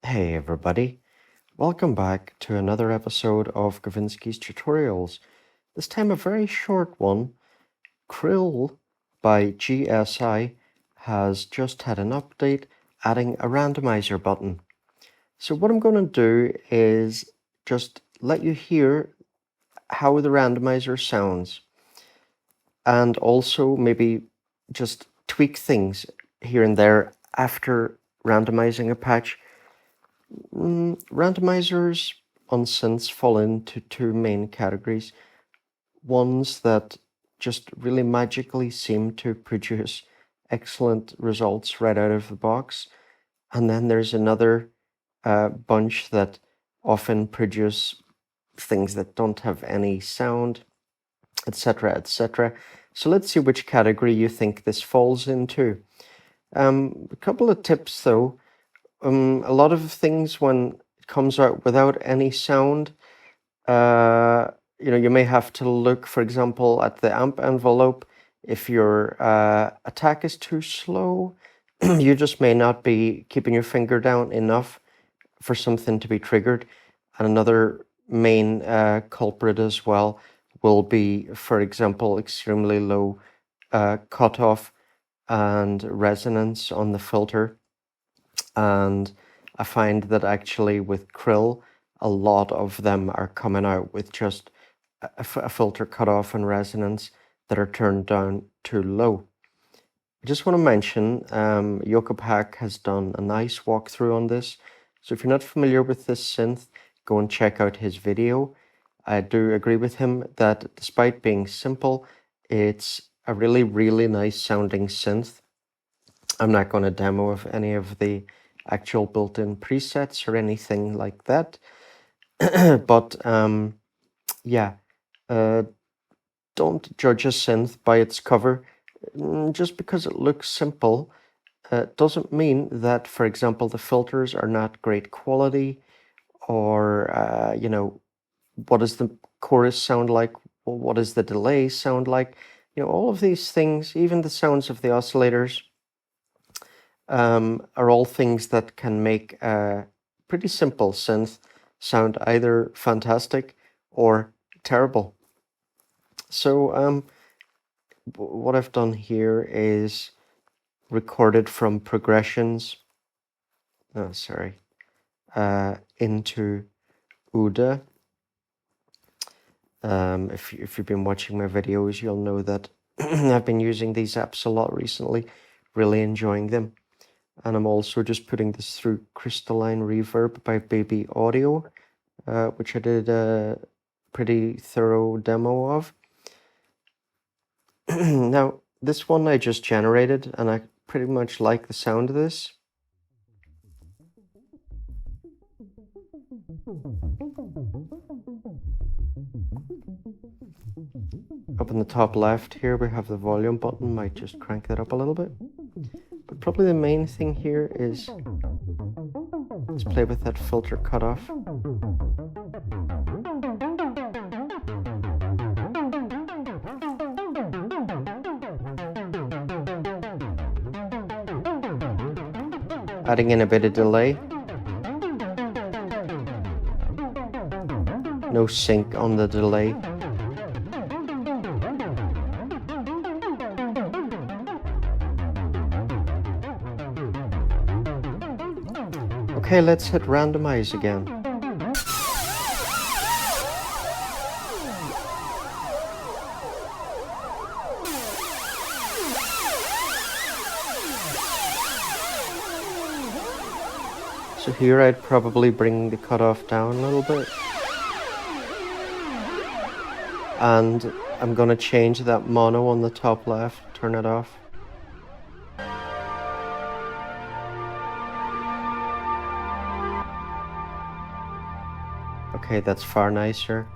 Hey everybody, welcome back to another episode of Gavinsky's Tutorials. This time a very short one. Krill by GSi has just had an update adding a randomizer button. So what I'm going to do is just let you hear how the randomizer sounds and also maybe just tweak things here and there after randomizing a patch. Randomizers on synths fall into two main categories. Ones that just really magically seem to produce excellent results right out of the box. And then there's another bunch that often produce things that don't have any sound, etc., etc. So let's see which category you think this falls into. A couple of tips though. A lot of things when it comes out without any sound, you may have to look, for example, at the amp envelope. If your attack is too slow, you just may not be keeping your finger down enough for something to be triggered. And another main culprit as well will be, for example, extremely low cutoff and resonance on the filter. And I find that actually with Krill, a lot of them are coming out with just a filter cutoff and resonance that are turned down too low. I just want to mention, Jakob Hack has done a nice walkthrough on this. So if you're not familiar with this synth, go and check out his video. I do agree with him that despite being simple, it's a really, really nice sounding synth. I'm not going to demo of any of the actual built-in presets or anything like that. But yeah, don't judge a synth by its cover. Just because it looks simple doesn't mean that, for example, the filters are not great quality, or what does the chorus sound like? What does the delay sound like? All of these things, even the sounds of the oscillators, are all things that can make a pretty simple synth sound either fantastic or terrible. So what I've done here is recorded from progressions, into Ooda. If you've been watching my videos, you'll know that I've been using these apps a lot recently, really enjoying them. And I'm also just putting this through Crystalline Reverb by Baby Audio, which I did a pretty thorough demo of. Now, this one I just generated, and I pretty much like the sound of this. Up in the top left here, we have the volume button. Might just crank that up a little bit. But probably the main thing here is let's play with that filter cutoff. Adding in a bit of delay. No sync on the delay. Okay, let's hit randomize again. So here I'd probably bring the cutoff down a little bit. And I'm going to change that mono on the top left, turn it off. Okay, that's far nicer.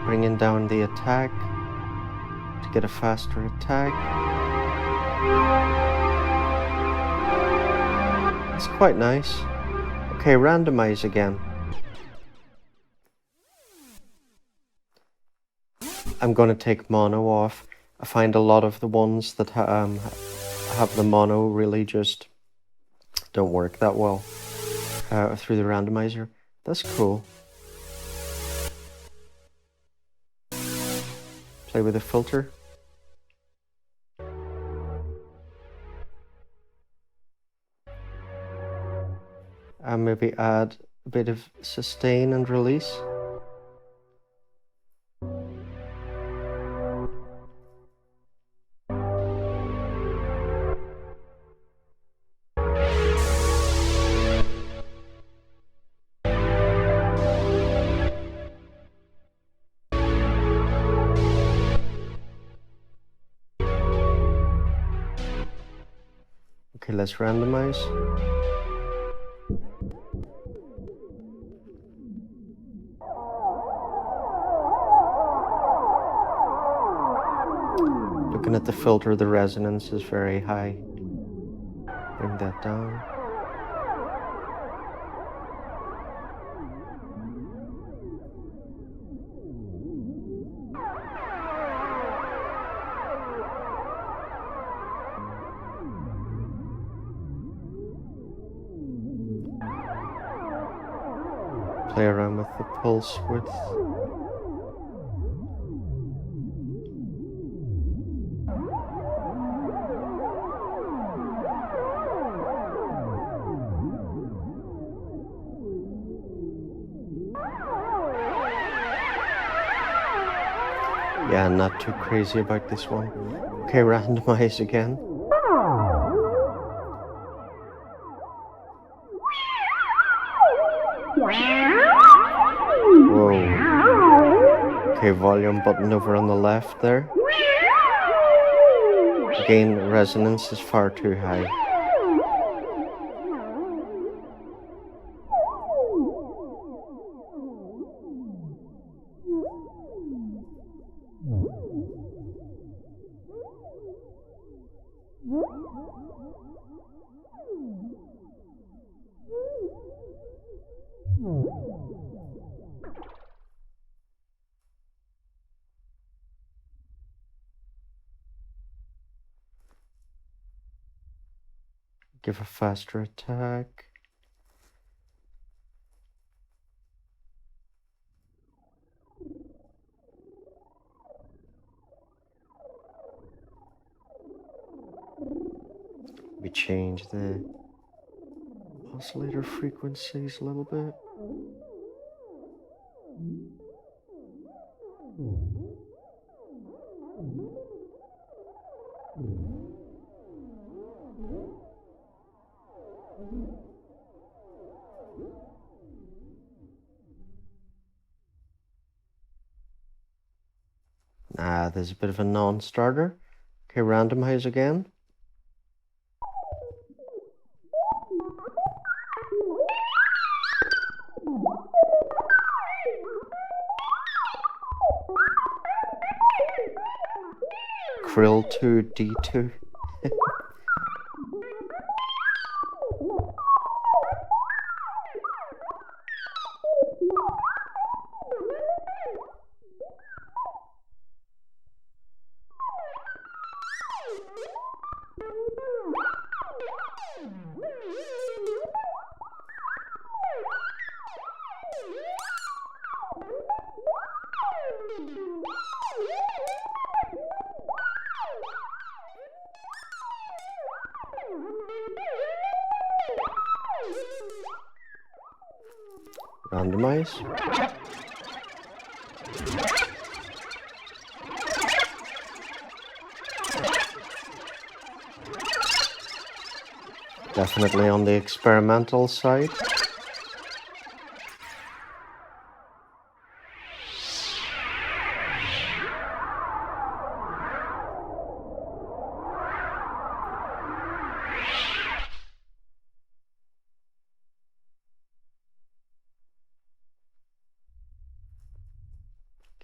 Bringing down the attack to get a faster attack. It's quite nice. Okay, randomize again. I'm going to take mono off. I find a lot of the ones that have the mono really just don't work that well through the randomizer. That's cool. Play with the filter. And maybe add a bit of sustain and release. Okay, let's randomize. Looking at the filter, the resonance is very high. Bring that down. Play around with the pulse width. Yeah, not too crazy about this one. Okay, randomize again. Whoa. Okay, volume button over on the left there. Again, resonance is far too high. Give a faster attack. We change the oscillator frequencies a little bit. There's a bit of a non-starter. Okay, randomize again. Krill 2 D2. Randomize. Definitely on the experimental side.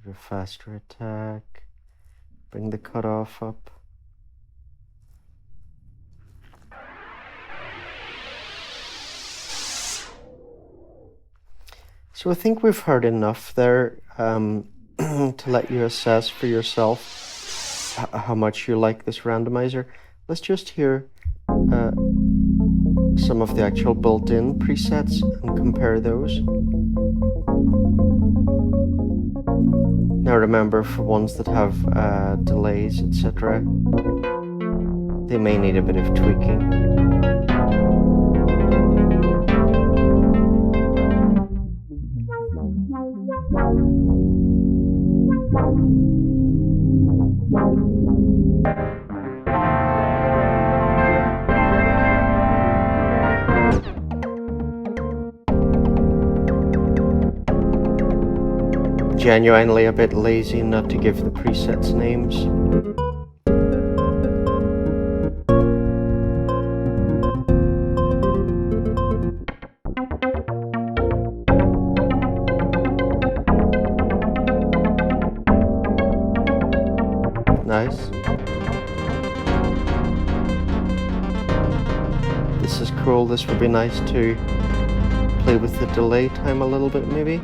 Give a faster attack. Bring the cutoff up. So I think we've heard enough there to let you assess for yourself how much you like this randomizer. let's just hear some of the actual built-in presets and compare those. Now remember, for ones that have delays, etc., they may need a bit of tweaking. Genuinely a bit lazy not to give the presets names. Nice. This is cool. This would be nice to play with the delay time a little bit, maybe.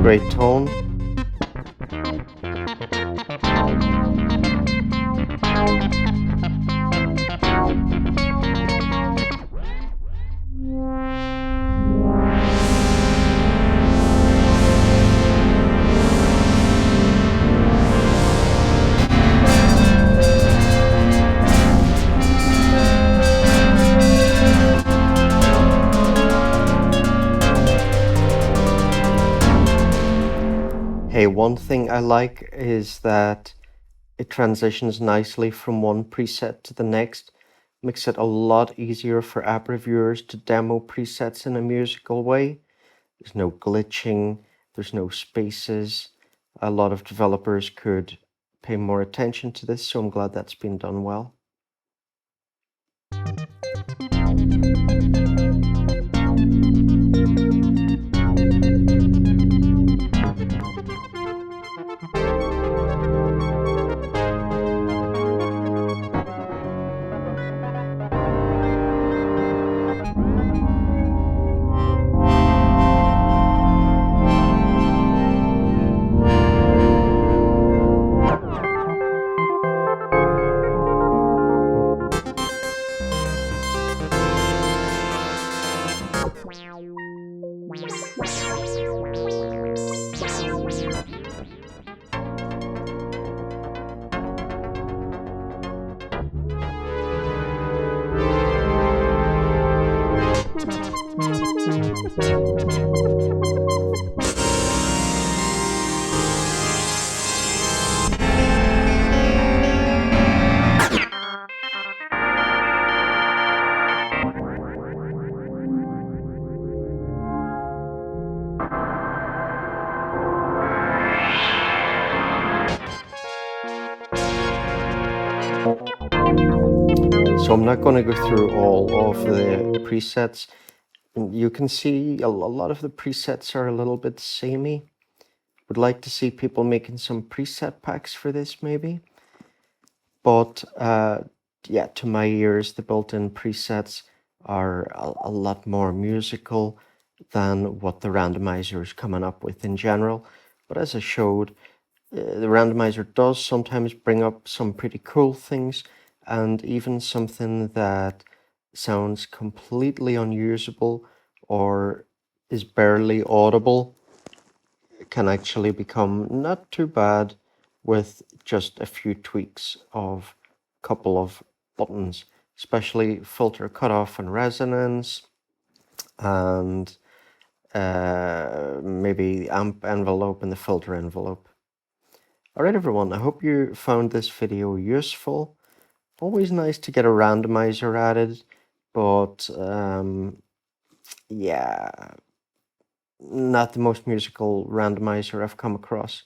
Great tone. Hey, one thing I like is that it transitions nicely from one preset to the next. Makes it a lot easier for app reviewers to demo presets in a musical way. There's no glitching, there's no spaces. A lot of developers could pay more attention to this, so I'm glad that's been done well. So I'm not going to go through all of the presets. You can see a lot of the presets are a little bit samey. Would like to see people making some preset packs for this maybe. But yeah, to my ears, the built-in presets are a lot more musical than what the randomizer is coming up with in general. But as I showed, the randomizer does sometimes bring up some pretty cool things, and even something that sounds completely unusable or is barely audible can actually become not too bad with just a few tweaks of a couple of buttons, especially filter cutoff and resonance, and maybe the amp envelope and the filter envelope. Alright everyone, I hope you found this video useful. Always nice to get a randomizer added, but yeah, not the most musical randomizer I've come across.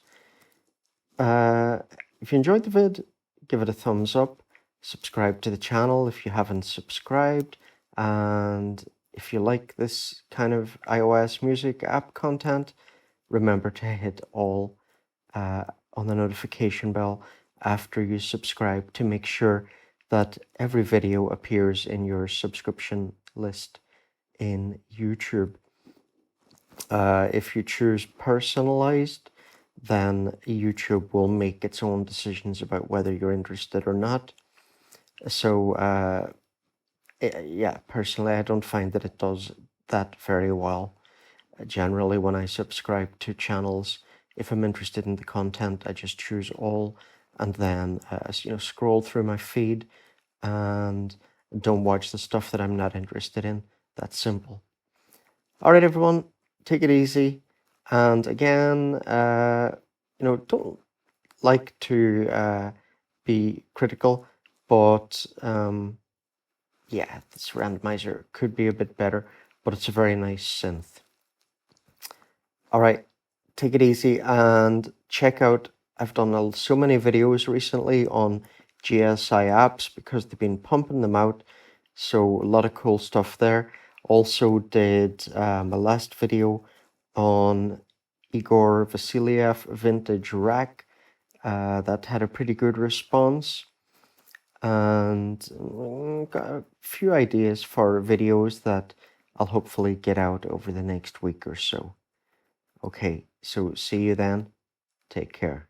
If you enjoyed the vid, give it a thumbs up, subscribe to the channel if you haven't subscribed, and if you like this kind of iOS music app content, remember to hit all on the notification bell after you subscribe to make sure that every video appears in your subscription list in YouTube. If you choose personalized, then YouTube will make its own decisions about whether you're interested or not. So yeah, personally, I don't find that it does that very well. Generally, when I subscribe to channels, if I'm interested in the content, I just choose all, and then scroll through my feed and don't watch the stuff that I'm not interested in. That's simple. All right, everyone, take it easy. And again, don't like to be critical, but yeah, this randomizer could be a bit better, but it's a very nice synth. All right, take it easy and check out, I've done so many videos recently on GSi apps because they've been pumping them out. So a lot of cool stuff there. Also did my last video on Igor Vasiliev vintage rack. That had a pretty good response. And got a few ideas for videos that I'll hopefully get out over the next week or so. Okay, so see you then. Take care.